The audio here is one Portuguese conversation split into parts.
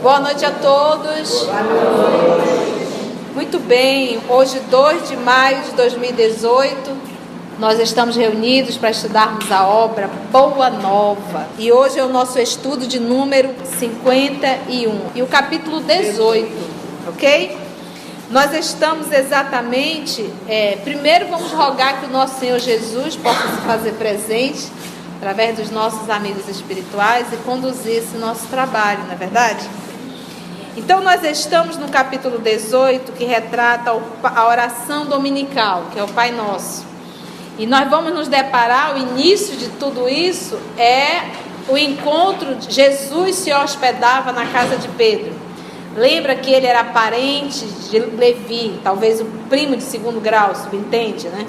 Boa noite a todos. Muito bem, hoje 2 de maio de 2018, nós estamos reunidos para estudarmos a obra Boa Nova. E hoje é o nosso estudo de número 51 e o capítulo 18, ok? Nós estamos exatamente, primeiro vamos rogar que o nosso Senhor Jesus possa se fazer presente através dos nossos amigos espirituais e conduzir esse nosso trabalho, não é verdade? Então nós estamos no capítulo 18, que retrata a oração dominical, que é o Pai Nosso. E nós vamos nos deparar, o início de tudo isso é o encontro, Jesus se hospedava na casa de Pedro. Lembra que ele era parente de Levi, talvez o primo de segundo grau, subentende, né?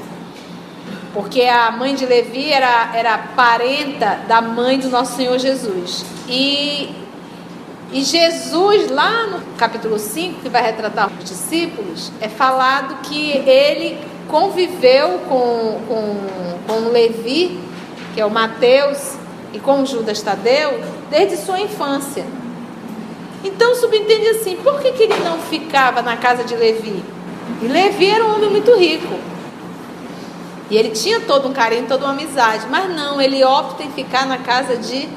Porque a mãe de Levi era parenta da mãe do nosso Senhor Jesus. E Jesus, lá no capítulo 5, que vai retratar os discípulos, é falado que ele conviveu com Levi, que é o Mateus, e com Judas Tadeu, desde sua infância. Então subentende assim, por que ele não ficava na casa de Levi? E Levi era um homem muito rico. E ele tinha todo um carinho, toda uma amizade. Mas não, ele opta em ficar na casa de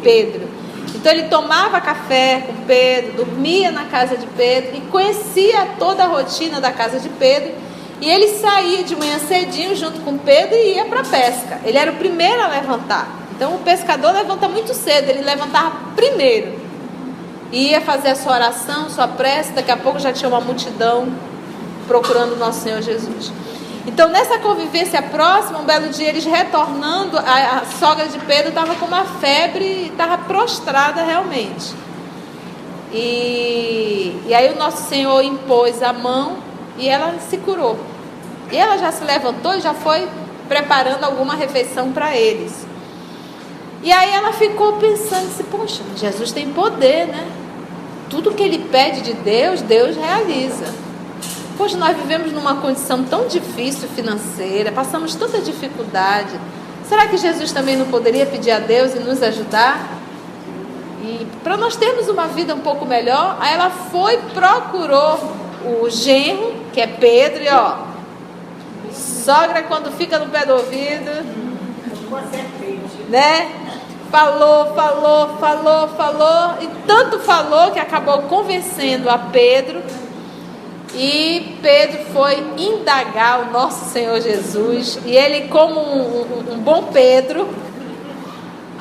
Pedro. Então ele tomava café com Pedro, dormia na casa de Pedro e conhecia toda a rotina da casa de Pedro. E ele saía de manhã cedinho junto com Pedro e ia para a pesca. Ele era o primeiro a levantar. Então o pescador levanta muito cedo, ele levantava primeiro. Ia fazer a sua oração, sua prece, daqui a pouco já tinha uma multidão procurando o nosso Senhor Jesus. Então nessa convivência próxima, um belo dia eles retornando, a sogra de Pedro estava com uma febre e estava prostrada realmente. E aí o nosso Senhor impôs a mão e ela se curou. E ela já se levantou e já foi preparando alguma refeição para eles. E aí ela ficou pensando assim, poxa, Jesus tem poder, né? Tudo que ele pede de Deus, Deus realiza. Poxa, nós vivemos numa condição tão difícil financeira, passamos tanta dificuldade. Será que Jesus também não poderia pedir a Deus e nos ajudar? E para nós termos uma vida um pouco melhor, aí ela procurou o genro, que é Pedro, e ó, sogra quando fica no pé do ouvido, né? Falou, e tanto falou que acabou convencendo a Pedro. E Pedro foi indagar o nosso Senhor Jesus. E ele, como um bom Pedro,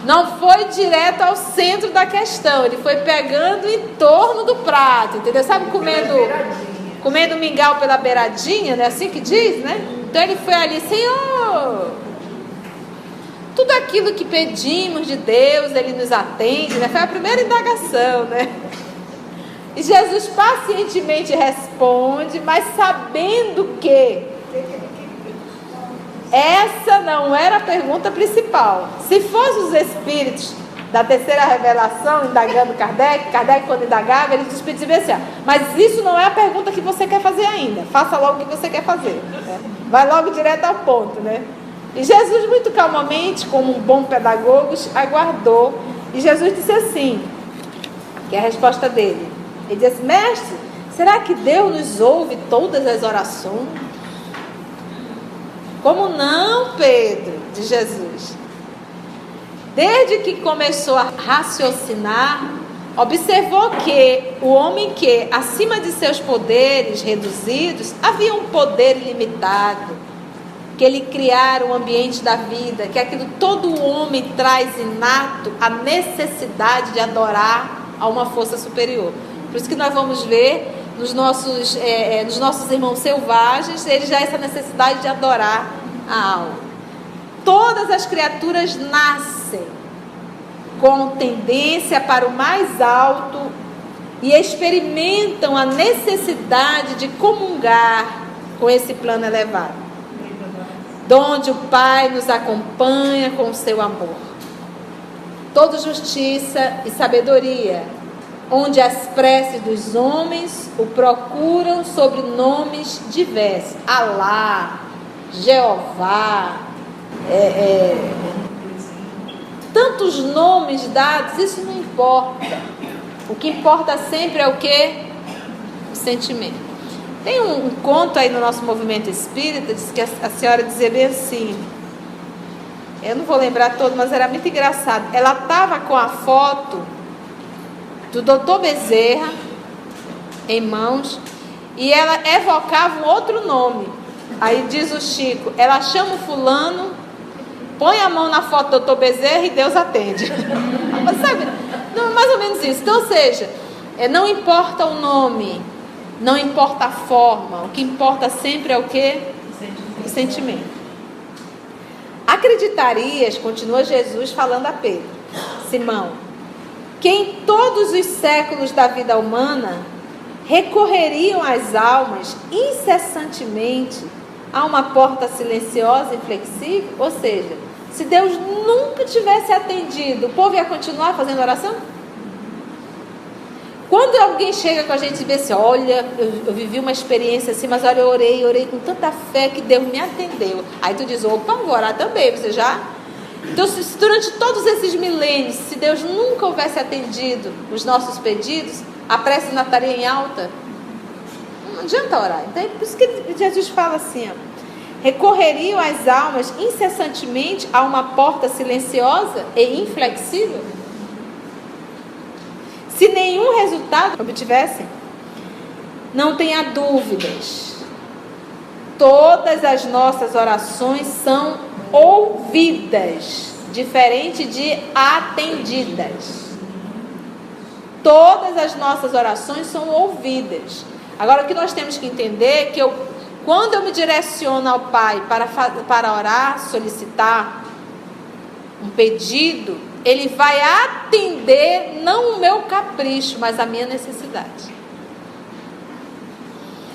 não foi direto ao centro da questão. Ele foi pegando em torno do prato, entendeu? Sabe, comendo mingau pela beiradinha, né? Assim que diz, né? Então ele foi ali, Senhor, tudo aquilo que pedimos de Deus, Ele nos atende, né? Foi a primeira indagação, né? E Jesus pacientemente responde, mas sabendo que essa não era a pergunta principal. Se fossem os espíritos da terceira revelação indagando Kardec quando indagava, ele despedia assim, mas isso não é a pergunta que você quer fazer ainda. Faça logo o que você quer fazer, né? Vai logo direto ao ponto, né? E Jesus, muito calmamente, como um bom pedagogo, aguardou. E Jesus disse assim, que é a resposta dele. Ele disse, mestre, será que Deus nos ouve todas as orações? Como não, Pedro, de Jesus? Desde que começou a raciocinar, observou que o homem que, acima de seus poderes reduzidos, havia um poder ilimitado, que ele criara o ambiente da vida, que aquilo todo homem traz inato a necessidade de adorar a uma força superior. Por isso que nós vamos ver nos nossos irmãos selvagens, eles já essa necessidade de adorar a algo. Todas as criaturas nascem com tendência para o mais alto e experimentam a necessidade de comungar com esse plano elevado, donde o Pai nos acompanha com o seu amor. Toda justiça e sabedoria, onde as preces dos homens o procuram sobre nomes diversos. Alá, Jeová, tantos nomes dados, isso não importa. O que importa sempre é o quê? O sentimento. Tem um conto aí no nosso movimento espírita, diz que a senhora dizia bem assim, eu não vou lembrar todo, mas era muito engraçado. Ela estava com a foto do Dr. Bezerra em mãos e ela evocava um outro nome. Aí diz o Chico, ela chama o fulano, põe a mão na foto do Dr. Bezerra e Deus atende. Sabe? Não, mais ou menos isso. Então, ou seja, não importa o nome, não importa a forma, o que importa sempre é o quê? O sentimento. Acreditarias, continua Jesus falando a Pedro, Simão, que em todos os séculos da vida humana recorreriam as almas incessantemente a uma porta silenciosa e flexível? Ou seja, se Deus nunca tivesse atendido, o povo ia continuar fazendo oração? Quando alguém chega com a gente e vê assim, olha, eu vivi uma experiência assim, mas olha, eu orei com tanta fé que Deus me atendeu. Aí tu diz, opa, vou orar também, você já? Então, se durante todos esses milênios, se Deus nunca houvesse atendido os nossos pedidos, a prece não estaria em alta? Não adianta orar. Então, é por isso que Jesus fala assim, ó, recorreriam as almas incessantemente a uma porta silenciosa e inflexível? Se nenhum resultado obtivessem, não tenha dúvidas, todas as nossas orações são ouvidas, diferente de atendidas. Todas as nossas orações são ouvidas. Agora, o que nós temos que entender é que quando eu me direciono ao Pai para orar, solicitar um pedido, Ele vai atender não o meu capricho, mas a minha necessidade.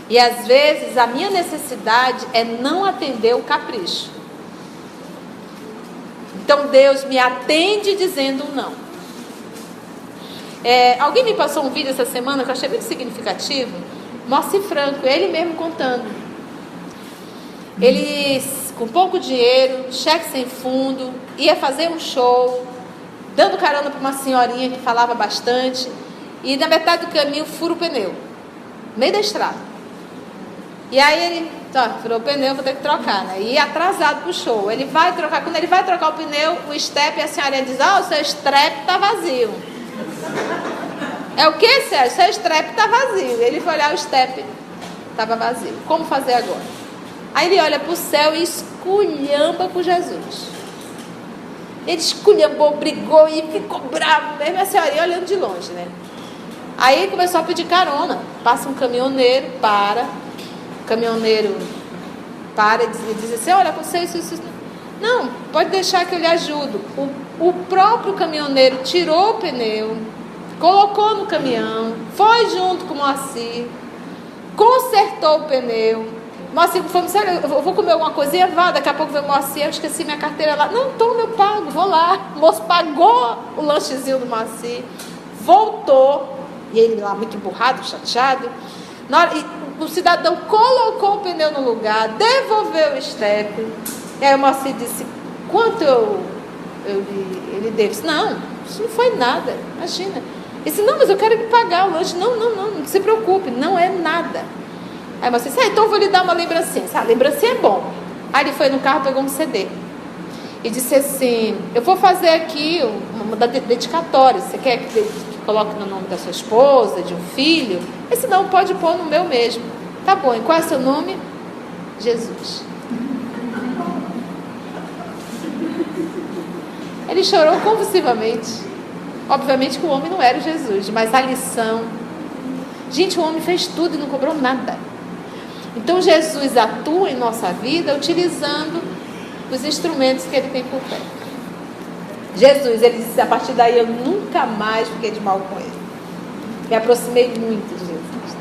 E às vezes a minha necessidade é não atender o capricho. Então Deus me atende dizendo não. Alguém me passou um vídeo essa semana que eu achei muito significativo. Moacir Franco, ele mesmo contando. Ele, com pouco dinheiro, cheque sem fundo, ia fazer um show, dando carona para uma senhorinha que falava bastante, e na metade do caminho fura o pneu, no meio da estrada. E aí ele, furou o pneu, vou ter que trocar, né? E ia atrasado para o show. Ele vai trocar, quando ele vai trocar o pneu, o step, a senhorinha diz, o seu strep está vazio. É o que, Sérgio? Seu strep está vazio. Ele foi olhar, o step estava vazio. Como fazer agora? Aí ele olha para o céu e esculhamba com Jesus. Ele esculhambou, brigou e ficou bravo mesmo, a senhorinha olhando de longe, né? Aí começou a pedir carona. Passa um caminhoneiro, o caminhoneiro para e diz assim, olha, você isso. Não, pode deixar que eu lhe ajudo. O próprio caminhoneiro tirou o pneu, colocou no caminhão, foi junto com o Moacir, consertou o pneu. Moacir, sério, eu vou comer alguma coisinha, vá, daqui a pouco veio o Moacir, eu esqueci minha carteira lá. Não, toma, eu pago, vou lá. O moço pagou o lanchezinho do Moacir, voltou, e ele lá muito emburrado, chateado. E o cidadão colocou o pneu no lugar, devolveu o step. E aí o Moacir disse, quanto ele disse, não, isso não foi nada, imagina. Ele disse, não, mas eu quero lhe pagar o lanche. Não se preocupe, não é nada. Aí você disse, então eu vou lhe dar uma lembrancinha. A lembrancinha é bom. Aí ele foi no carro, pegou um CD e disse assim, eu vou fazer aqui uma dedicatória. Você quer que coloque no nome da sua esposa, de um filho? Esse não, pode pôr no meu mesmo. Tá bom, e qual é o seu nome? Jesus. Ele chorou convulsivamente. Obviamente que o homem não era Jesus, mas a lição. Gente, o homem fez tudo e não cobrou nada. Então Jesus atua em nossa vida utilizando os instrumentos que Ele tem por perto. Jesus, Ele disse, a partir daí eu nunca mais fiquei de mal com Ele. Me aproximei muito de Jesus.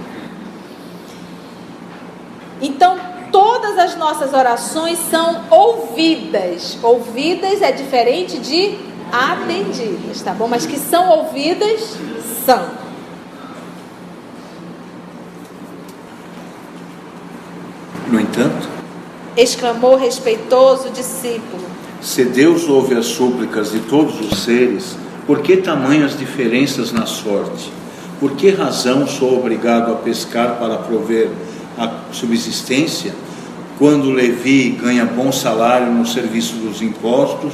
Então, todas as nossas orações são ouvidas. Ouvidas é diferente de atendidas, tá bom? Mas que são ouvidas, são. No entanto, exclamou o respeitoso discípulo, se Deus ouve as súplicas de todos os seres, por que tamanhas diferenças na sorte? por que razão sou obrigado a pescar para prover a subsistência, quando Levi ganha bom salário no serviço dos impostos,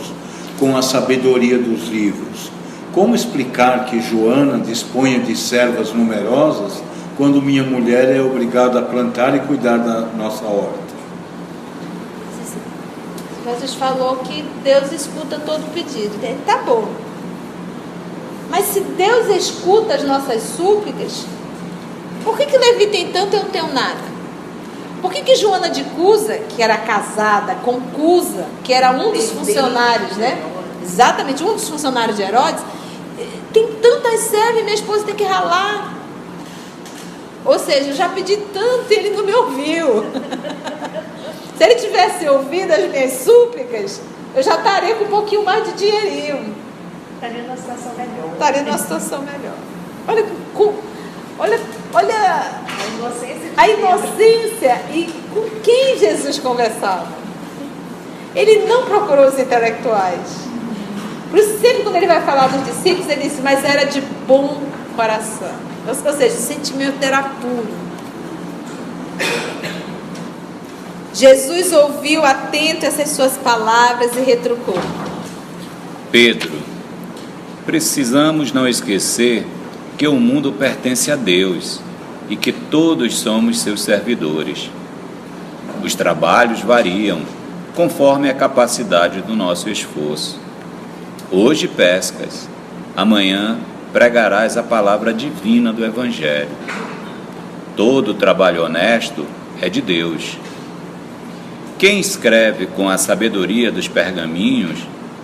com a sabedoria dos livros? Como explicar que Joana disponha de servas numerosas, quando minha mulher é obrigada a plantar e cuidar da nossa horta? Jesus falou que Deus escuta todo pedido. Tá bom. Mas se Deus escuta as nossas súplicas, por que Levi tem tanto e eu não tenho nada? Por que Joana de Cusa, que era casada com Cusa, que era um dos funcionários, né? Exatamente, um dos funcionários de Herodes, tem tantas servas e minha esposa tem que ralar? Ou seja, eu já pedi tanto e ele não me ouviu. Se ele tivesse ouvido as minhas súplicas, eu já estaria com um pouquinho mais de dinheirinho. Estaria numa situação melhor. Estaria numa situação melhor. Olha a inocência e com quem Jesus conversava. Ele não procurou os intelectuais. Por isso, sempre quando ele vai falar dos discípulos, ele disse, mas era de bom coração. Ou seja, o sentimento era puro. Jesus ouviu atento essas suas palavras e retrucou. Pedro, precisamos não esquecer que o mundo pertence a Deus e que todos somos seus servidores. Os trabalhos variam conforme a capacidade do nosso esforço. Hoje pescas, amanhã pregarás a palavra divina do Evangelho. Todo trabalho honesto é de Deus. Quem escreve com a sabedoria dos pergaminhos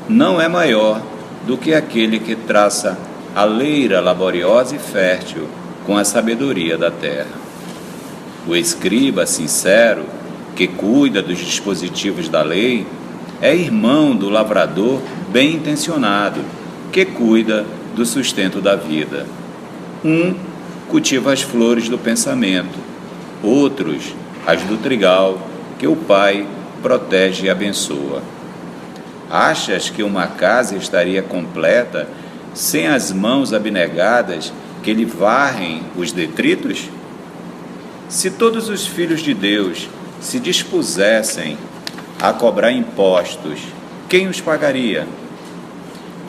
não é maior do que aquele que traça a leira laboriosa e fértil com a sabedoria da terra. O escriba sincero, que cuida dos dispositivos da lei, é irmão do lavrador bem intencionado, que cuida do sustento da vida. Um cultiva as flores do pensamento, outros as do trigal, que o Pai protege e abençoa. Achas que uma casa estaria completa sem as mãos abnegadas que lhe varrem os detritos? Se todos os filhos de Deus se dispusessem a cobrar impostos, quem os pagaria?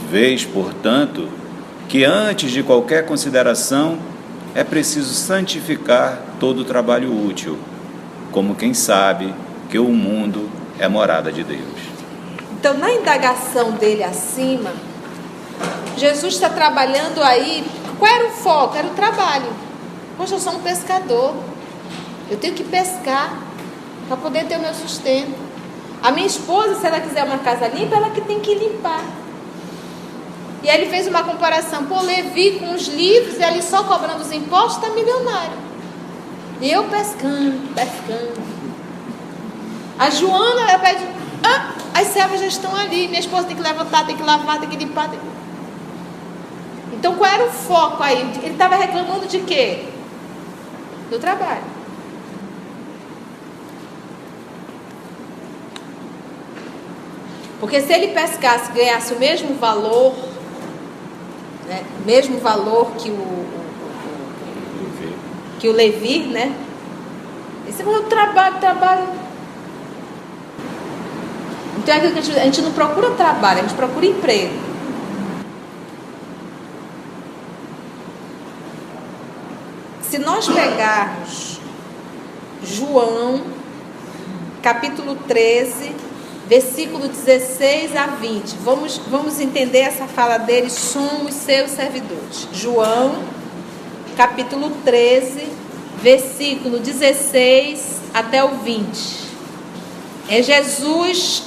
Vês, portanto, que antes de qualquer consideração é preciso santificar todo o trabalho útil, como quem sabe que o mundo é morada de Deus. Então, na indagação dele acima, Jesus está trabalhando aí. Qual era o foco? Era o trabalho. Poxa, eu sou um pescador. Eu tenho que pescar para poder ter o meu sustento. A minha esposa, se ela quiser uma casa limpa, ela que tem que limpar. E aí ele fez uma comparação. Pô, Levi com os livros e ali só cobrando os impostos está milionário. E eu pescando. A Joana, ela pede, as servas já estão ali. Minha esposa tem que levantar, tem que lavar, tem que limpar. Então qual era o foco aí? Ele estava reclamando de quê? Do trabalho. Porque se ele pescasse e ganhasse o mesmo valor, né, o mesmo valor que o Levi, né? Esse é o trabalho. Então é que a gente não procura trabalho, a gente procura emprego. Se nós pegarmos João, capítulo 13, versículo 16 a 20, vamos entender essa fala dele, somos seus servidores. João, capítulo 13, versículo 16 até o 20. É Jesus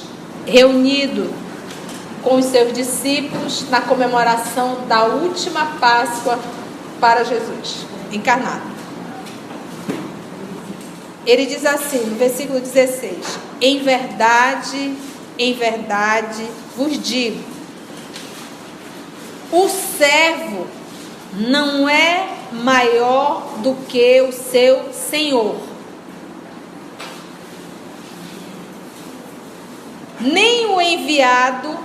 reunido com os seus discípulos na comemoração da última Páscoa para Jesus encarnado. Ele diz assim, no versículo 16: em verdade vos digo, o servo não é maior do que o seu senhor, nem o enviado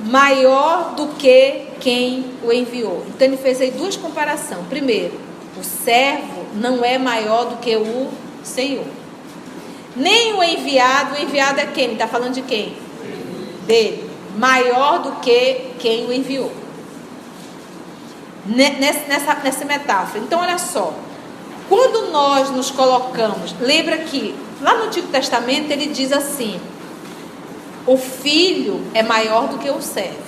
maior do que quem o enviou. Então ele fez aí duas comparações. Primeiro, O servo não é maior do que o Senhor. Nem o enviado é quem? Ele está falando de quem? Dele. Maior do que quem o enviou. Nessa metáfora. Então, olha só. Quando nós nos colocamos, lembra que lá no Antigo Testamento ele diz assim: o filho é maior do que o servo.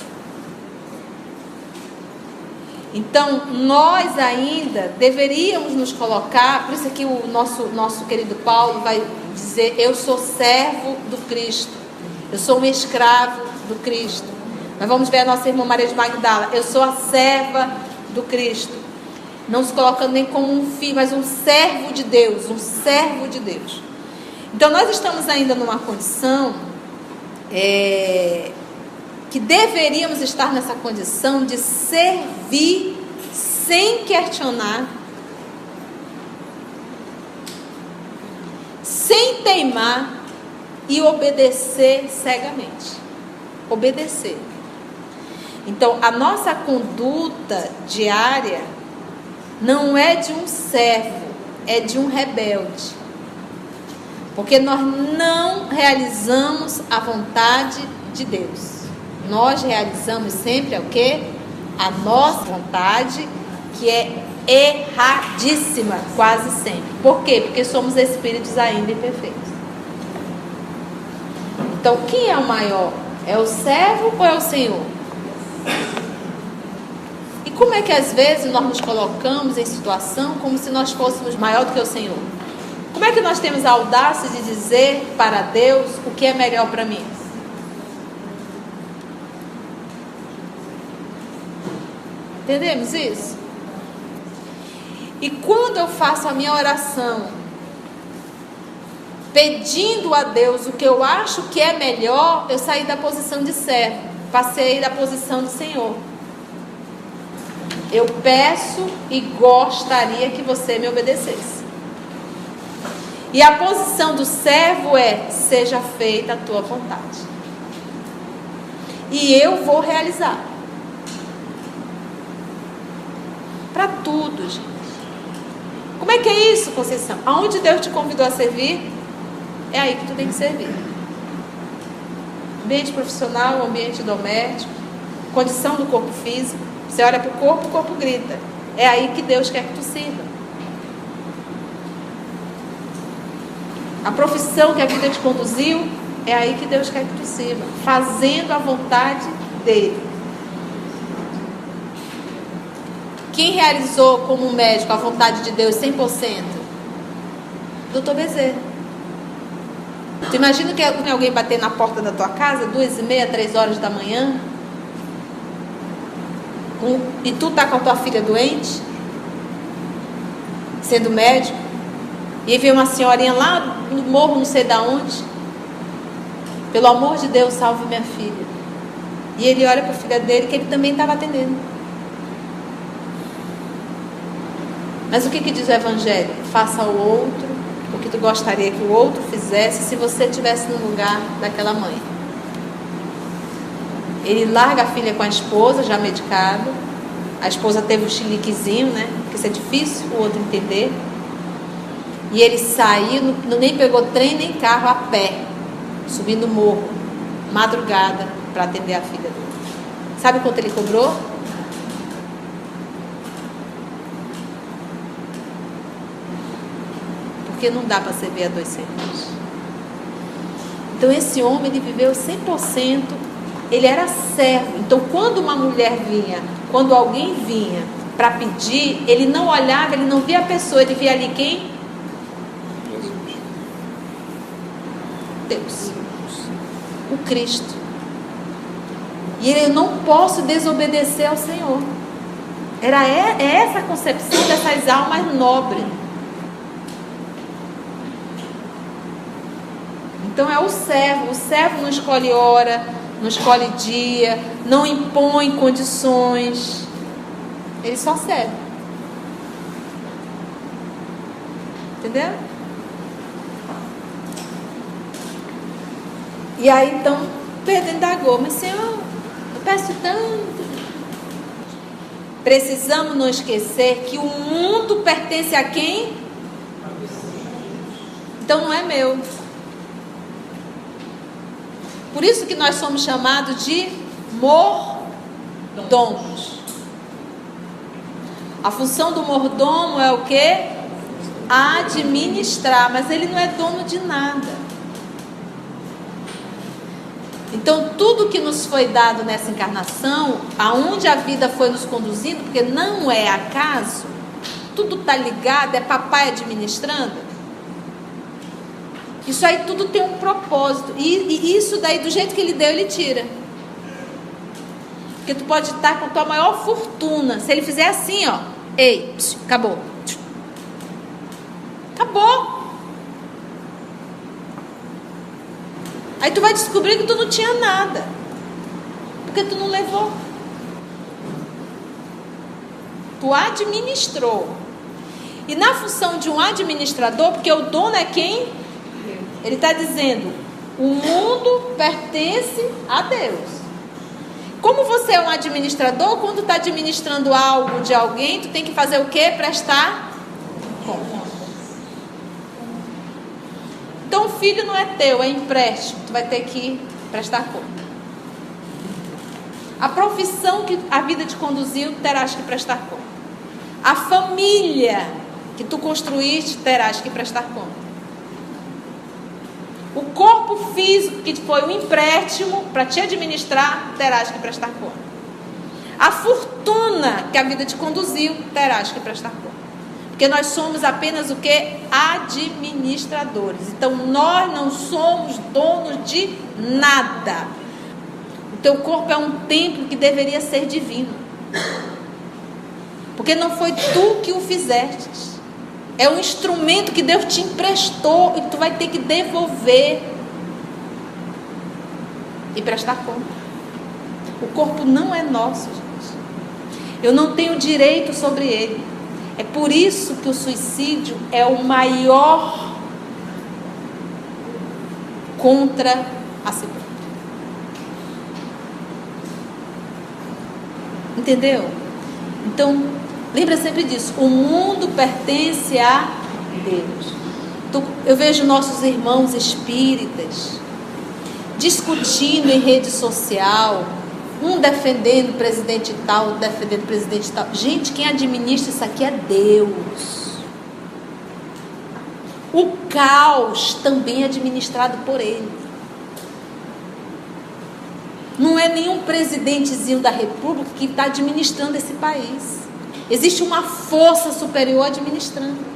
Então, nós ainda deveríamos nos colocar, por isso que o nosso querido Paulo vai dizer: eu sou servo do Cristo, eu sou um escravo do Cristo. Nós vamos ver a nossa irmã Maria de Magdala: eu sou a serva do Cristo. Não se colocando nem como um filho, mas um servo de Deus, um servo de Deus. Então, nós estamos ainda numa condição que deveríamos estar nessa condição de servir sem questionar, sem teimar e obedecer cegamente. Obedecer. Então, a nossa conduta diária não é de um servo, é de um rebelde. Porque nós não realizamos a vontade de Deus. Nós realizamos sempre o quê? A nossa vontade, que é erradíssima, quase sempre. Por quê? Porque somos espíritos ainda imperfeitos. Então, quem é o maior? É o servo ou é o Senhor? E como é que às vezes nós nos colocamos em situação como se nós fôssemos maior do que o Senhor? Como é que nós temos a audácia de dizer para Deus o que é melhor para mim? Entendemos isso? E quando eu faço a minha oração pedindo a Deus o que eu acho que é melhor, eu saí da posição de servo, passei da posição de Senhor. Eu peço e gostaria que você me obedecesse. E a posição do servo é: seja feita a tua vontade. E eu vou realizar. Para tudo, gente. Como é que é isso, Conceição? Aonde Deus te convidou a servir, é aí que tu tem que servir. Ambiente profissional, ambiente doméstico, condição do corpo físico. Você olha para o corpo grita. É aí que Deus quer que tu sirva. A profissão que a vida te conduziu, é aí que Deus quer que tu sirva. Fazendo a vontade dele. Quem realizou como médico a vontade de Deus 100%? Doutor Bezerra. Tu imagina que alguém bater na porta da tua casa 2h30, 3 horas da manhã, e tu tá com a tua filha doente, sendo médico, e vê uma senhorinha lá no morro, não sei da onde: pelo amor de Deus, salve minha filha. E ele olha para a filha dele, que ele também estava atendendo. Mas o que diz o Evangelho? Faça ao outro o que tu gostaria que o outro fizesse se você estivesse no lugar daquela mãe. Ele larga a filha com a esposa, já medicado. A esposa teve um chiliquezinho, né? Porque isso é difícil o outro entender. E ele saiu, nem pegou trem nem carro, a pé, subindo o morro, madrugada, para atender a filha dele. Sabe quanto ele cobrou? Porque não dá para servir a 2 senhores. Então esse homem, ele viveu 100%, ele era servo. Então quando uma mulher vinha, quando alguém vinha para pedir, ele não olhava, ele não via a pessoa, ele via ali quem? Deus, o Cristo. E ele: eu não posso desobedecer ao Senhor. É essa a concepção dessas almas nobres. Então é o servo não escolhe hora, não escolhe dia, não impõe condições, ele só serve. Entendeu? E aí então Pedro indagou: mas Senhor, eu peço tanto. Precisamos não esquecer que o mundo pertence a quem? Então não é meu. Por isso que nós somos chamados de mordomos. A função do mordomo é o quê? Administrar, mas ele não é dono de nada. Então tudo que nos foi dado nessa encarnação, aonde a vida foi nos conduzindo, porque não é acaso, tudo está ligado, é papai administrando. Isso aí tudo tem um propósito. E isso daí, do jeito que ele deu, ele tira. Porque tu pode estar com a tua maior fortuna. Se ele fizer assim, ó. Ei, acabou. Acabou. Aí tu vai descobrir que tu não tinha nada. Porque tu não levou. Tu administrou. E na função de um administrador, porque o dono é quem? Ele está dizendo, o mundo pertence a Deus. Como você é um administrador, quando está administrando algo de alguém, tu tem que fazer o quê? Prestar conta. Então o filho não é teu, é empréstimo. Tu vai ter que prestar conta. A profissão que a vida te conduziu, terás que prestar conta. A família que tu construíste, terás que prestar conta. O corpo físico que foi um empréstimo para te administrar, terás que prestar conta. A fortuna que a vida te conduziu, terás que prestar conta. Porque nós somos apenas o que? Administradores. Então nós não somos donos de nada. O teu corpo é um templo que deveria ser divino. Porque não foi tu que o fizeste. É um instrumento que Deus te emprestou e tu vai ter que devolver e prestar conta. O corpo não é nosso, gente. Eu não tenho direito sobre ele. É por isso que o suicídio é o maior contra a si próprio. Entendeu? Então, lembra sempre disso. O mundo pertence a Deus. Então, eu vejo nossos irmãos espíritas discutindo em rede social, um defendendo o presidente tal, outro defendendo o presidente tal. Gente, quem administra isso aqui é Deus. O caos também é administrado por Ele. Não é nenhum presidentezinho da república que está administrando esse país. Existe uma força superior administrando.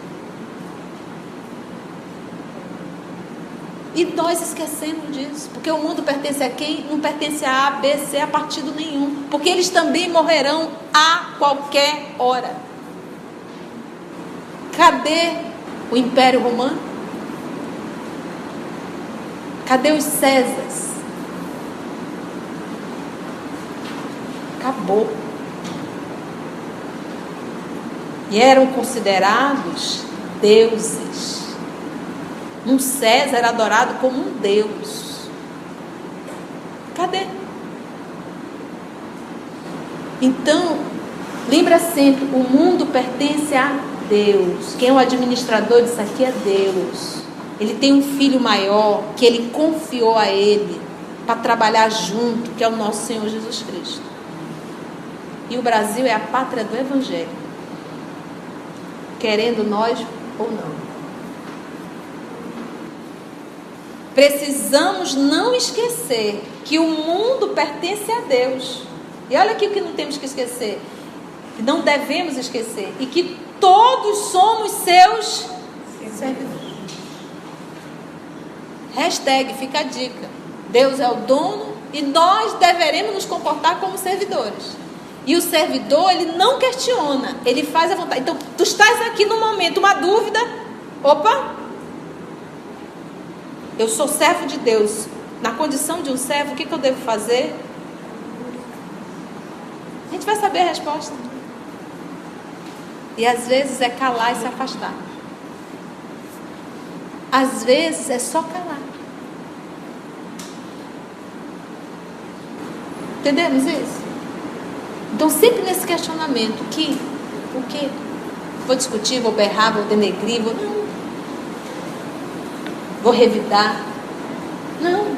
E nós esquecemos disso. Porque o mundo pertence a quem? Não pertence a A, B, C, a partido nenhum. Porque eles também morrerão a qualquer hora. Cadê o Império Romano? Cadê os Césares? Acabou. E eram considerados deuses. Um César era adorado como um deus. Cadê? Então, lembra sempre, o mundo pertence a Deus. Quem é o administrador disso aqui é Deus. Ele tem um filho maior que ele confiou a ele para trabalhar junto, que é o nosso Senhor Jesus Cristo. E o Brasil é a pátria do Evangelho. Querendo nós ou não. Precisamos não esquecer que o mundo pertence a Deus. E olha aqui o que não temos que esquecer. Que não devemos esquecer. E que todos somos seus servidores. Hashtag, fica a dica. Deus é o dono e nós deveremos nos comportar como servidores. E o servidor, ele não questiona, ele faz a vontade. Então, tu estás aqui no momento, uma dúvida. Opa! Eu sou servo de Deus. Na condição de um servo, o que eu devo fazer? A gente vai saber a resposta. E às vezes é calar e se afastar. Às vezes é só calar. Entendemos isso? Então, sempre nesse questionamento, o quê? Vou discutir, vou berrar, vou denegrir, não. Vou revidar. Não.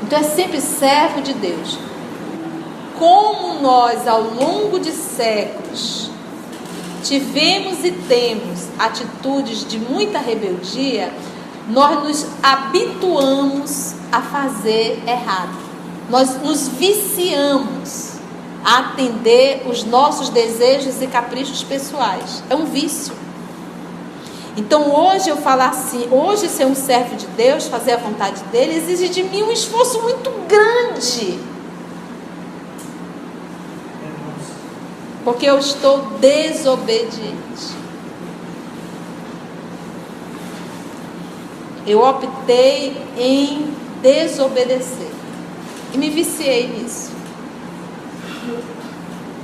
Então, é sempre servo de Deus. Como nós, ao longo de séculos, tivemos e temos atitudes de muita rebeldia, nós nos habituamos a fazer errado. Nós nos viciamos a atender os nossos desejos e caprichos pessoais. É um vício. Então hoje eu falar assim, hoje ser um servo de Deus, fazer a vontade dele, exige de mim um esforço muito grande. Porque eu estou desobediente. Eu optei em desobedecer. E me viciei nisso.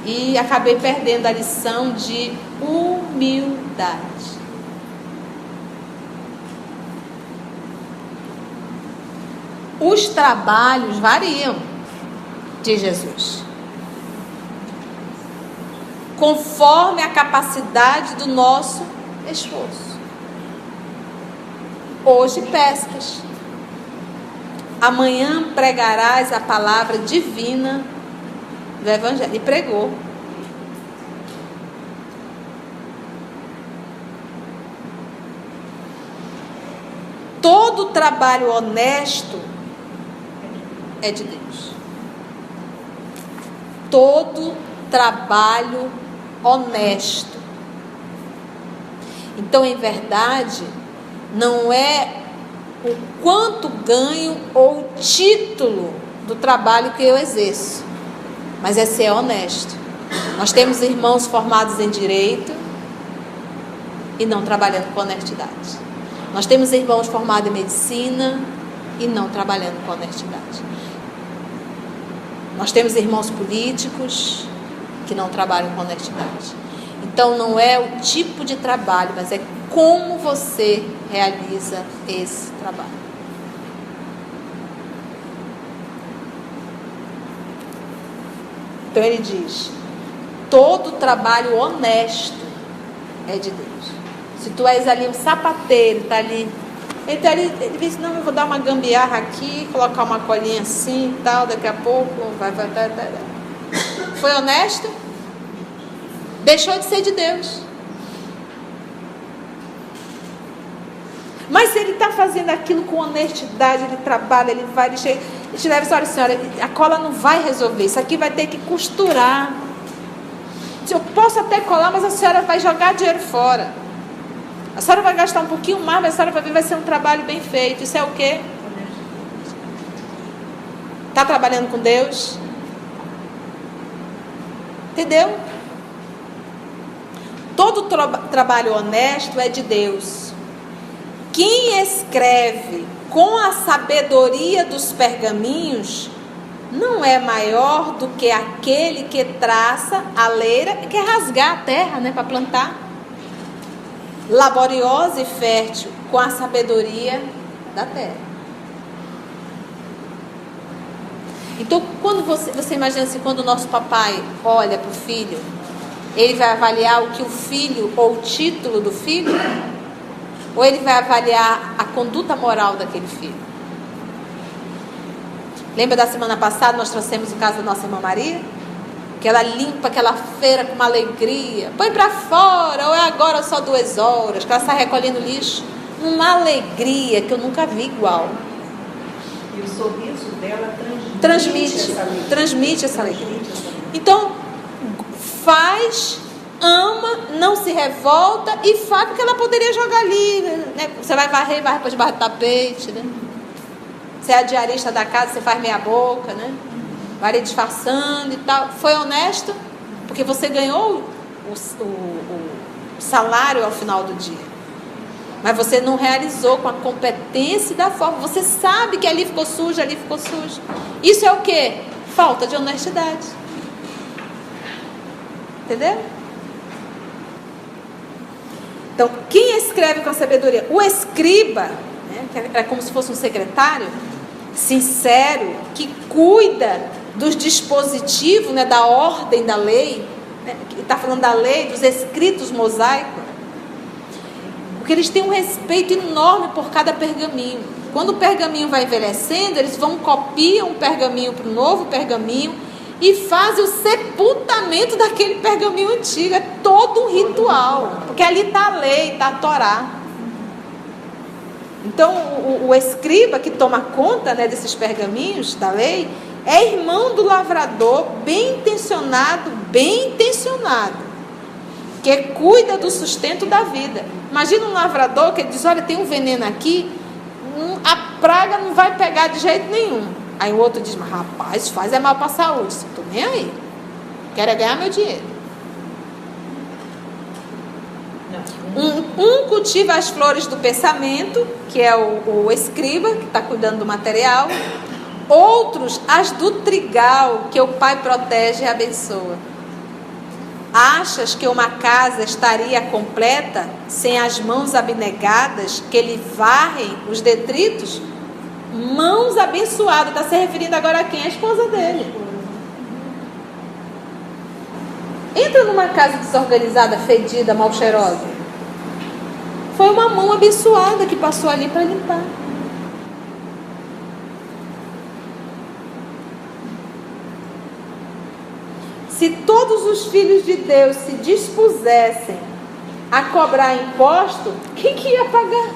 E acabei perdendo a lição de humildade. Os trabalhos variam de Jesus, conforme a capacidade do nosso esforço. Hoje pescas, amanhã pregarás a palavra divina do Evangelho. E pregou. Todo trabalho honesto é de Deus. Todo trabalho honesto. Então, em verdade, não é o quanto ganho ou o título do trabalho que eu exerço, mas é ser honesto. Nós temos irmãos formados em direito e não trabalhando com honestidade. Nós temos irmãos formados em medicina e não trabalhando com honestidade. Nós temos irmãos políticos que não trabalham com honestidade. Então não é o tipo de trabalho, mas é como você realiza esse trabalho. Então ele diz: todo trabalho honesto é de Deus. Se tu és ali um sapateiro, está ali, ele diz: não, eu vou dar uma gambiarra aqui, colocar uma colinha assim e tal, daqui a pouco vai. Foi honesto? Deixou de ser de Deus. Mas se ele está fazendo aquilo com honestidade, ele trabalha, ele vai, ele chega, ele te leva e diz: olha, senhora, a cola não vai resolver, isso aqui vai ter que costurar. Eu posso até colar, mas a senhora vai jogar dinheiro fora. A senhora vai gastar um pouquinho mais, mas a senhora vai ver, vai ser um trabalho bem feito. Isso é o quê? Está trabalhando com Deus? Entendeu? Todo trabalho honesto é de Deus. Quem escreve com a sabedoria dos pergaminhos não é maior do que aquele que traça a leira e quer rasgar a terra, né, para plantar. Laboriosa e fértil com a sabedoria da terra. Então, quando você imagina assim, quando o nosso papai olha para o filho, ele vai avaliar o que o filho, ou o título do filho, ou ele vai avaliar a conduta moral daquele filho? Lembra da semana passada, nós trouxemos o caso da nossa irmã Maria? Que ela limpa aquela feira com uma alegria, põe para fora, ou é agora só 2 horas, que ela sai recolhendo lixo, uma alegria que eu nunca vi igual. E o sorriso dela transmite essa alegria. Então, faz, ama, não se revolta e faz porque ela poderia jogar ali, né? Você vai varrer, vai para debaixo do tapete, né? Você é a diarista da casa, você faz meia boca, né? Vai disfarçando e tal. Foi honesto? Porque você ganhou o salário ao final do dia. Mas você não realizou com a competência e da forma. Você sabe que ali ficou sujo, ali ficou sujo. Isso é o quê? Falta de honestidade. Entendeu? Então, quem escreve com a sabedoria? O escriba, né, que é como se fosse um secretário, sincero, que cuida dos dispositivos, né, da ordem da lei, né, está falando da lei, dos escritos mosaicos, porque eles têm um respeito enorme por cada pergaminho. Quando o pergaminho vai envelhecendo, eles copiam um pergaminho para o novo pergaminho e fazem o sepultamento daquele pergaminho antigo. É todo um ritual, porque ali está a lei, está a Torá. Então o escriba que toma conta, né, desses pergaminhos da lei é irmão do lavrador, bem intencionado, que cuida do sustento da vida. Imagina um lavrador que diz: olha, tem um veneno aqui, a praga não vai pegar de jeito nenhum. Aí o outro diz: mas rapaz, faz mal para a saúde. Estou nem aí, quero é ganhar meu dinheiro. Um cultiva as flores do pensamento, que é o escriba, que está cuidando do material. Outros as do trigal, que o pai protege e abençoa. Achas que uma casa estaria completa sem as mãos abnegadas que lhe varrem os detritos? Mãos abençoadas, está se referindo agora a quem? A esposa dele. Entra numa casa desorganizada, fedida, mal cheirosa. Foi uma mão abençoada que passou ali para limpar. Se todos os filhos de Deus se dispusessem a cobrar imposto, quem que ia pagar?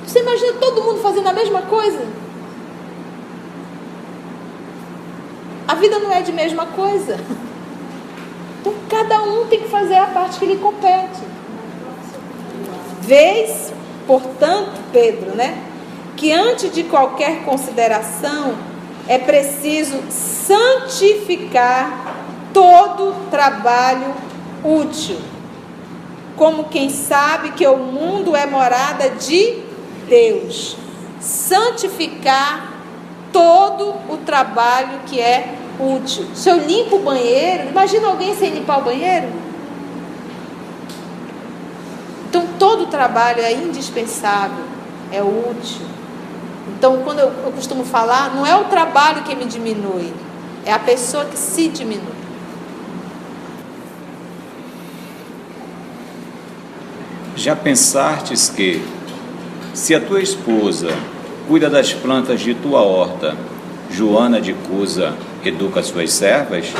Você imagina todo mundo fazendo a mesma coisa? A vida não é de mesma coisa. Então cada um tem que fazer a parte que lhe compete. Vês, portanto, Pedro, né, que antes de qualquer consideração é preciso santificar todo trabalho útil, como quem sabe que o mundo é morada de Deus. Santificar todo o trabalho que é útil. Se eu limpo o banheiro, imagina alguém sem limpar o banheiro? Então todo o trabalho é indispensável, é útil. Então, quando eu costumo falar, não é o trabalho que me diminui, é a pessoa que se diminui. Já pensastes que, se a tua esposa cuida das plantas de tua horta, Joana de Cusa educa suas servas?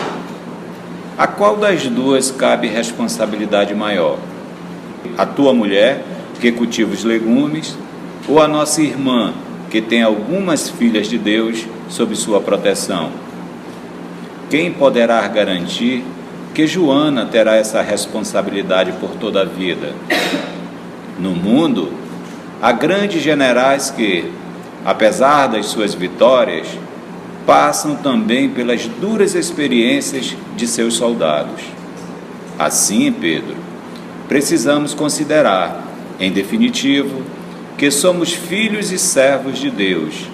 A qual das duas cabe responsabilidade maior? A tua mulher, que cultiva os legumes, ou a nossa irmã, que tem algumas filhas de Deus sob sua proteção? Quem poderá garantir que Joana terá essa responsabilidade por toda a vida? No mundo, há grandes generais que, apesar das suas vitórias, passam também pelas duras experiências de seus soldados. Assim, Pedro, precisamos considerar, em definitivo, que somos filhos e servos de Deus,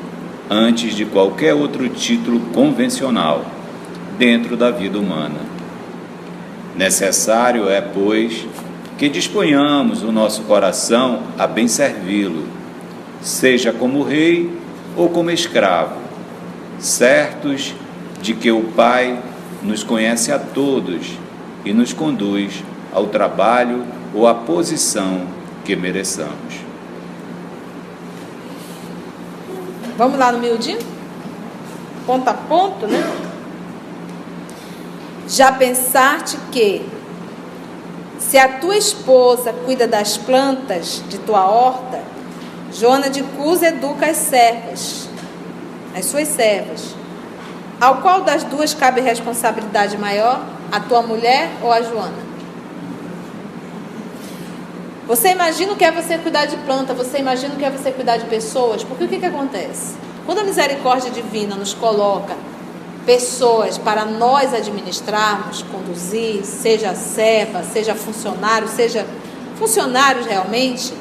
antes de qualquer outro título convencional, dentro da vida humana. Necessário é, pois, que disponhamos o nosso coração a bem servi-lo, seja como rei ou como escravo, certos de que o Pai nos conhece a todos e nos conduz ao trabalho ou à posição que mereçamos. Vamos lá no miudinho? Ponto a ponto, né? Já pensaste que, se a tua esposa cuida das plantas de tua horta, Joana de Cusa educa as servas, as suas servas. Ao qual das duas cabe responsabilidade maior? A tua mulher ou a Joana? Você imagina o que é você cuidar de planta, você imagina o que é você cuidar de pessoas, porque o que acontece? Quando a misericórdia divina nos coloca pessoas para nós administrarmos, conduzir, seja serva, seja funcionários realmente,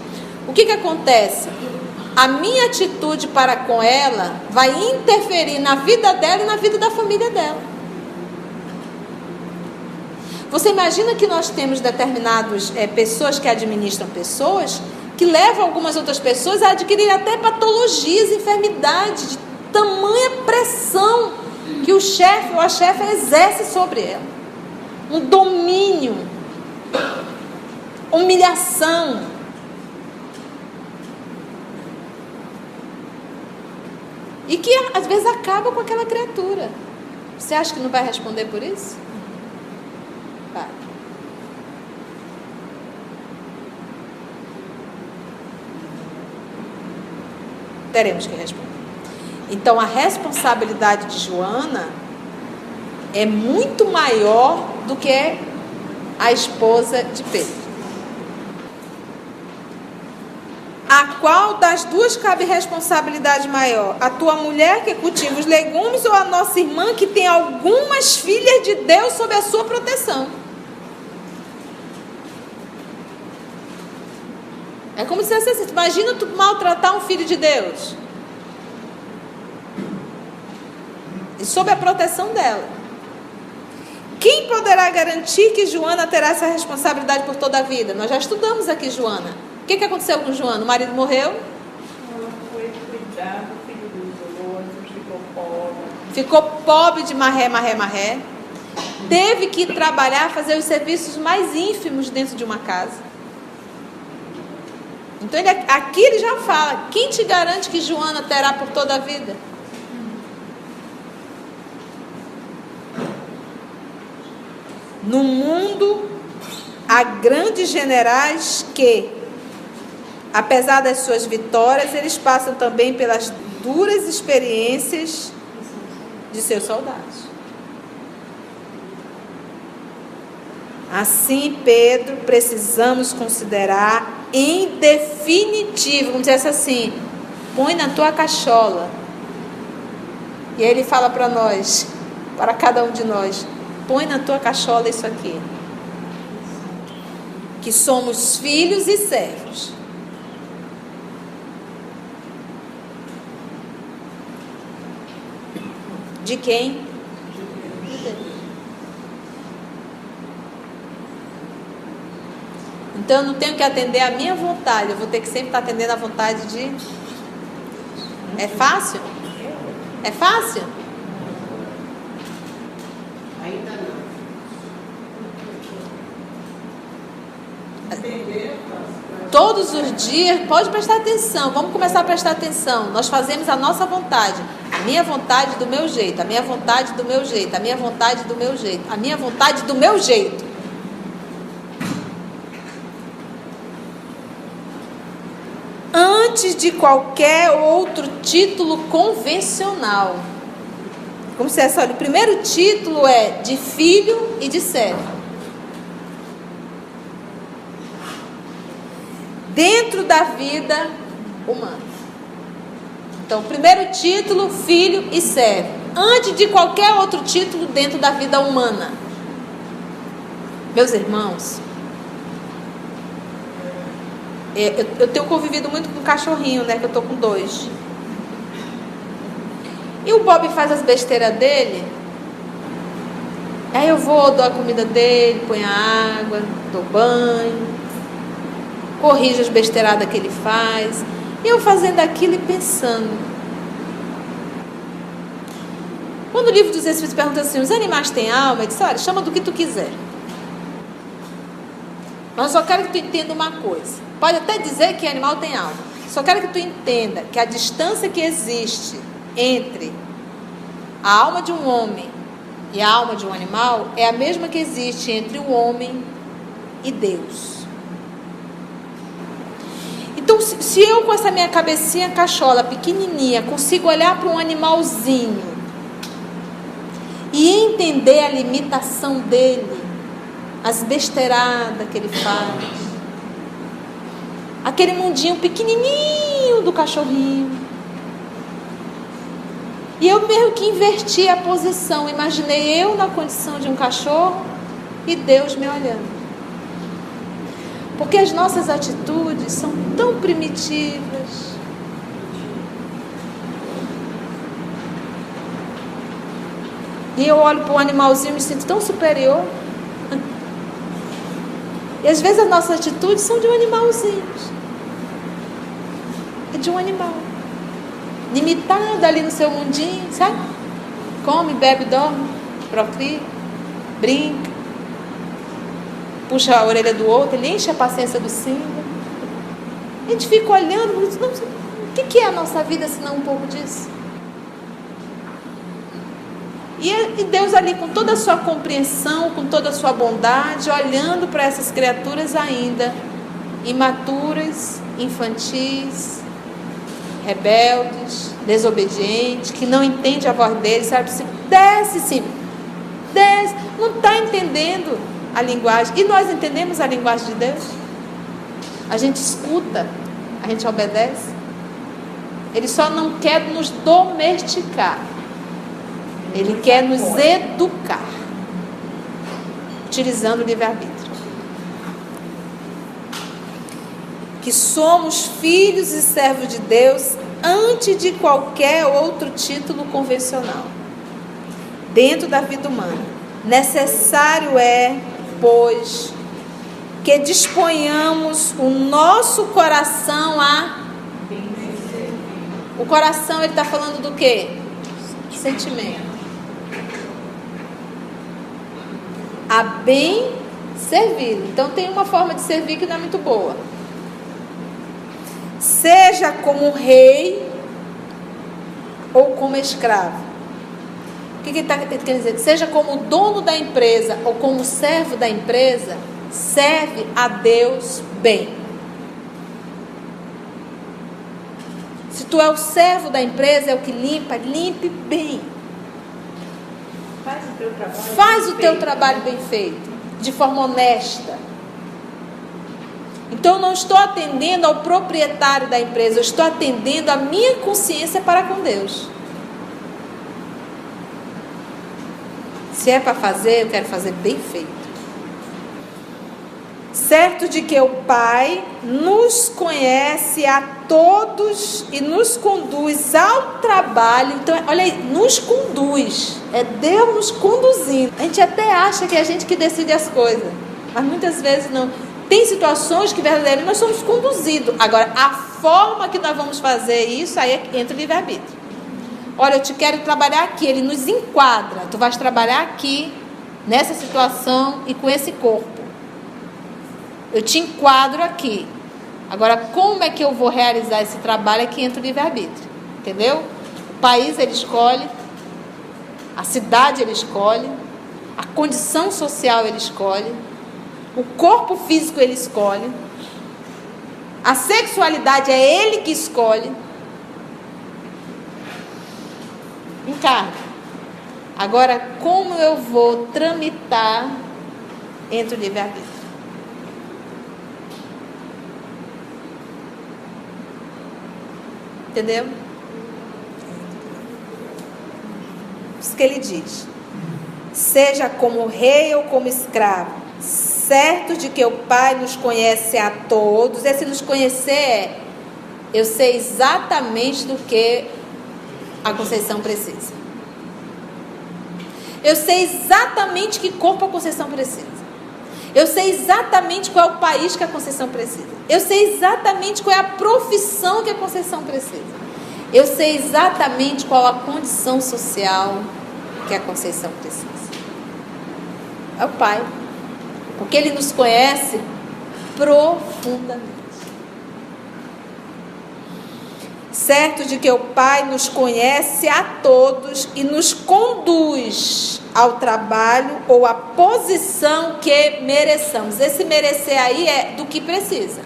o que acontece? A minha atitude para com ela vai interferir na vida dela e na vida da família dela. Você imagina que nós temos determinadas pessoas que administram pessoas que leva algumas outras pessoas a adquirir até patologias, enfermidades, de tamanha pressão que o chefe ou a chefe exerce sobre ela. Um domínio, humilhação. E que às vezes acaba com aquela criatura. Você acha que não vai responder por isso? Vai. Teremos que responder. Então a responsabilidade de Joana é muito maior do que a esposa de Pedro. A qual das duas cabe responsabilidade maior? A tua mulher que cultiva os legumes ou a nossa irmã que tem algumas filhas de Deus sob a sua proteção? É como se você dissesse, imagina tu maltratar um filho de Deus. E sob a proteção dela. Quem poderá garantir que Joana terá essa responsabilidade por toda a vida? Nós já estudamos aqui Joana. O que aconteceu com Joana? O marido morreu? Ela foi cuidar do filho dos outros, ficou pobre. Ficou pobre de marré. Teve que trabalhar, fazer os serviços mais ínfimos dentro de uma casa. Então aqui ele já fala, quem te garante que Joana terá por toda a vida? No mundo há grandes generais que, apesar das suas vitórias, eles passam também pelas duras experiências de seus soldados. Assim, Pedro, precisamos considerar em definitivo, vamos dizer assim, põe na tua cachola. E aí ele fala para nós, para cada um de nós, põe na tua cachola isso aqui. Que somos filhos e servos. De quem? De Deus. Então eu não tenho que atender a minha vontade, eu vou ter que sempre estar atendendo a vontade de... É fácil? É fácil? Ainda não. Todos os dias, pode prestar atenção, vamos começar a prestar atenção. Nós fazemos a nossa vontade. A minha vontade do meu jeito, a minha vontade do meu jeito, a minha vontade do meu jeito, a minha vontade do meu jeito. Antes de qualquer outro título convencional. Como se essa, olha, o primeiro título é de filho e de servo. Dentro da vida humana. Então, primeiro título, filho e servo. Antes de qualquer outro título dentro da vida humana. Meus irmãos, eu tenho convivido muito com cachorrinho, né? Que eu tô com 2. E o Bob faz as besteiras dele. Aí eu vou, dou a comida dele, ponho a água, dou banho, corrijo as besteiradas que ele faz. E eu fazendo aquilo e pensando. Quando o livro dos Espíritos pergunta assim, os animais têm alma? Eu disse, olha, chama do que tu quiser. Mas eu só quero que tu entenda uma coisa. Pode até dizer que animal tem alma. Só quero que tu entenda que a distância que existe entre a alma de um homem e a alma de um animal é a mesma que existe entre o homem e Deus. Então, se eu com essa minha cabecinha cachola pequenininha consigo olhar para um animalzinho e entender a limitação dele, as besteiradas que ele faz, aquele mundinho pequenininho do cachorrinho, e eu meio que inverti a posição, imaginei eu na condição de um cachorro e Deus me olhando. Porque as nossas atitudes são tão primitivas. E eu olho para o animalzinho e me sinto tão superior. E às vezes as nossas atitudes são de um animalzinho. de um animal. Limitado ali no seu mundinho, sabe? Come, bebe, dorme, procria, brinca, puxa a orelha do outro, ele enche a paciência do Simba. A gente fica olhando, o que é a nossa vida se não um pouco disso? E Deus ali com toda a sua compreensão, com toda a sua bondade, olhando para essas criaturas ainda imaturas, infantis, rebeldes, desobedientes, que não entendem a voz dele, sabe? Desce, sim, desce, não está entendendo a linguagem. E nós entendemos a linguagem de Deus? A gente escuta, a gente obedece. Ele só não quer nos domesticar, ele quer nos educar, utilizando o livre-arbítrio. Que somos filhos e servos de Deus antes de qualquer outro título convencional, dentro da vida humana. Necessário é, pois, que disponhamos o nosso coração a... O coração, ele está falando do quê? Sentimento. A bem servir. Então tem uma forma de servir que não é muito boa. Seja como rei ou como escravo. O que ele está querendo dizer? Seja como dono da empresa ou como servo da empresa, serve a Deus bem. Se tu é o servo da empresa, é o que limpa, limpe bem. Faz o teu trabalho bem feito, de forma honesta. Então eu não estou atendendo ao proprietário da empresa, eu estou atendendo a minha consciência para com Deus. Se é para fazer, eu quero fazer bem feito. Certo de que o Pai nos conhece a todos e nos conduz ao trabalho. Então, olha aí, nos conduz. É Deus nos conduzindo. A gente até acha que é a gente que decide as coisas, mas muitas vezes não. Tem situações que verdadeiramente nós somos conduzidos. Agora, a forma que nós vamos fazer isso, aí entra o livre-arbítrio. Olha, eu te quero trabalhar aqui. Ele nos enquadra. Tu vais trabalhar aqui, nessa situação e com esse corpo. Eu te enquadro aqui. Agora, como é que eu vou realizar esse trabalho? É que entra o livre-arbítrio. Entendeu? O país ele escolhe, a cidade ele escolhe, a condição social ele escolhe, o corpo físico ele escolhe, a sexualidade é ele que escolhe. Encarna. Agora, como eu vou tramitar entre o livre-arbítrio? Entendeu? Isso que ele diz. Seja como rei ou como escravo, certo de que o Pai nos conhece a todos. Esse nos conhecer é, eu sei exatamente do que a Conceição precisa. Eu sei exatamente que corpo a Conceição precisa. Eu sei exatamente qual é o país que a Conceição precisa. Eu sei exatamente qual é a profissão que a Conceição precisa. Eu sei exatamente qual a condição social que a Conceição precisa. É o Pai. Porque Ele nos conhece profundamente. Certo de que o Pai nos conhece a todos e nos conduz ao trabalho ou à posição que mereçamos. Esse merecer aí é do que precisa.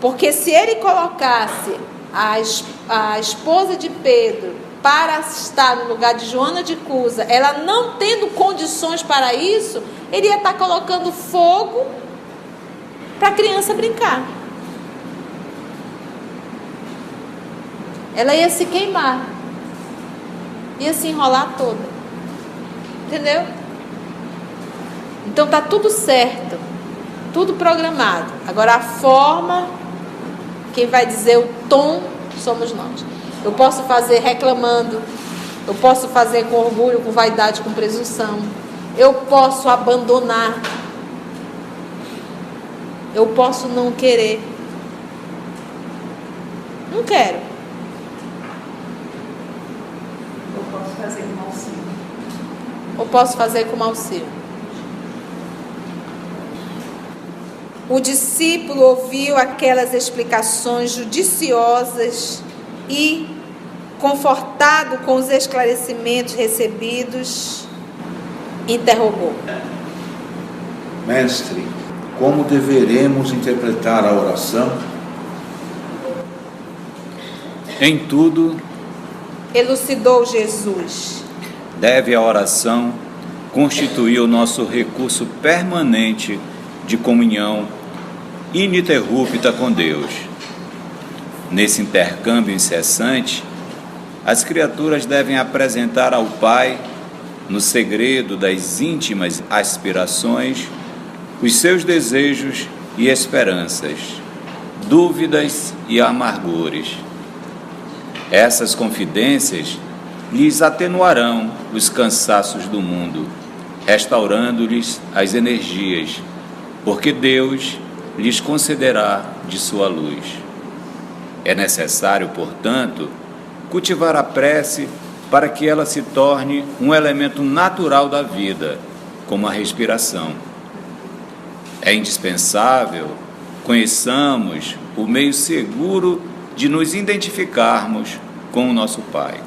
Porque se ele colocasse a esposa de Pedro para estar no lugar de Joana de Cusa, ela não tendo condições para isso, ele ia estar colocando fogo para a criança brincar. Ela ia se queimar, ia se enrolar toda, entendeu? Então está tudo certo, tudo programado. Agora a forma, quem vai dizer o tom somos nós. Eu posso fazer reclamando, eu posso fazer com orgulho, com vaidade, com presunção, eu posso abandonar, eu posso não querer, Não quero. Eu posso fazer com auxílio. Ou posso fazer como auxílio? O discípulo ouviu aquelas explicações judiciosas e, confortado com os esclarecimentos recebidos, interrogou: Mestre, como deveremos interpretar a oração? Em tudo, elucidou Jesus, deve a oração constituir o nosso recurso permanente de comunhão ininterrupta com Deus. Nesse intercâmbio incessante, as criaturas devem apresentar ao Pai, no segredo das íntimas aspirações, os seus desejos e esperanças, dúvidas e amargores. Essas confidências lhes atenuarão os cansaços do mundo, restaurando-lhes as energias, porque Deus lhes concederá de sua luz. É necessário, portanto, cultivar a prece para que ela se torne um elemento natural da vida, como a respiração. É indispensável conheçamos o meio seguro de nos identificarmos com o nosso Pai.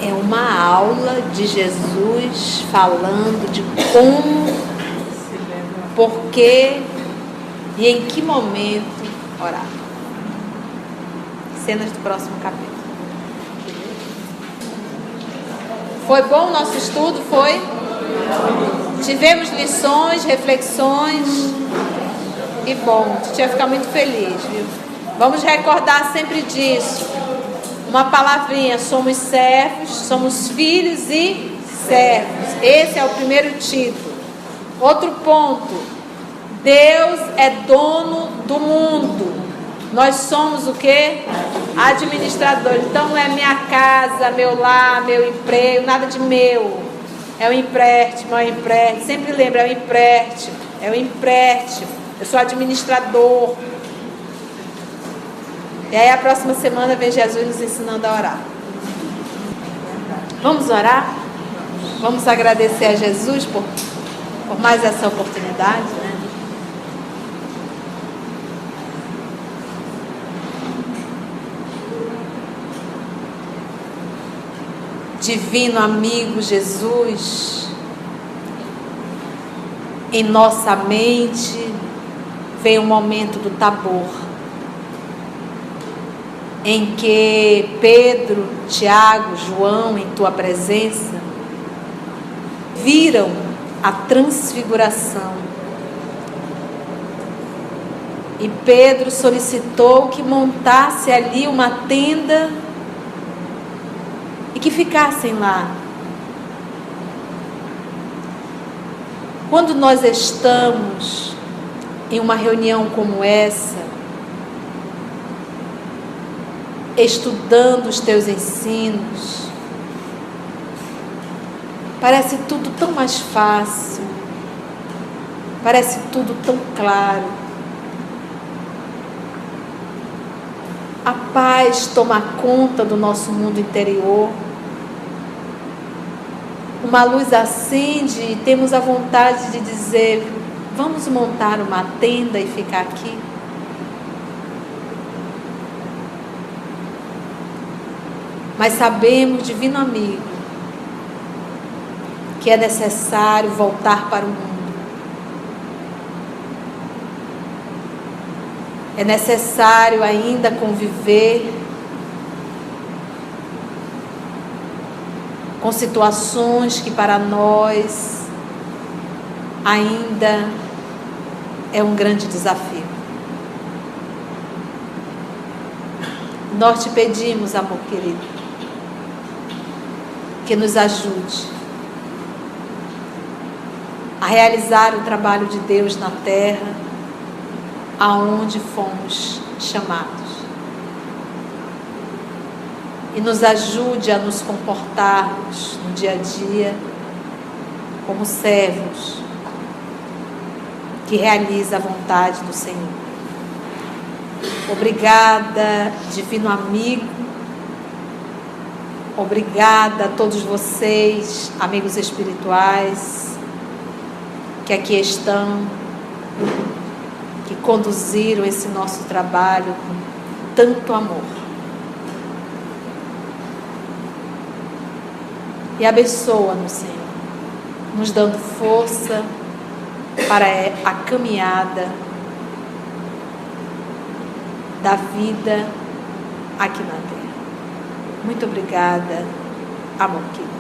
É uma aula de Jesus falando de como, por quê e em que momento orar. Cenas do próximo capítulo. Foi bom o nosso estudo? Foi? Tivemos lições, reflexões. E bom, a gente vai ficar muito feliz, viu? Vamos recordar sempre disso. Uma palavrinha: somos servos, somos filhos e servos. Esse é o primeiro título. Outro ponto: Deus é dono do mundo. Nós somos o quê? Administradores. Então não é minha casa, meu lar, meu emprego, nada de meu. É o empréstimo, é o empréstimo. Sempre lembra, é o empréstimo, é o empréstimo. Eu sou administrador. E aí a próxima semana vem Jesus nos ensinando a orar. Vamos orar? Vamos agradecer a Jesus por mais essa oportunidade, né? Divino amigo Jesus, em nossa mente vem o momento do Tabor, em que Pedro, Tiago, João, em tua presença, viram a transfiguração. E Pedro solicitou que montasse ali uma tenda e que ficassem lá. Quando nós estamos em uma reunião como essa, estudando os teus ensinos, parece tudo tão mais fácil, parece tudo tão claro. A paz toma conta do nosso mundo interior. Uma luz acende e temos a vontade de dizer: vamos montar uma tenda e ficar aqui. Mas sabemos, divino amigo, que é necessário voltar para o mundo. É necessário ainda conviver com situações que para nós ainda é um grande desafio. Nós te pedimos, amor querido, que nos ajude a realizar o trabalho de Deus na terra, aonde fomos chamados. E nos ajude a nos comportarmos no dia a dia como servos que realiza a vontade do Senhor. Obrigada, divino amigo. Obrigada a todos vocês, amigos espirituais, que aqui estão, que conduziram esse nosso trabalho com tanto amor. E abençoa-nos, Senhor, nos dando força para a caminhada da vida aqui na Terra. Muito obrigada, amor querido.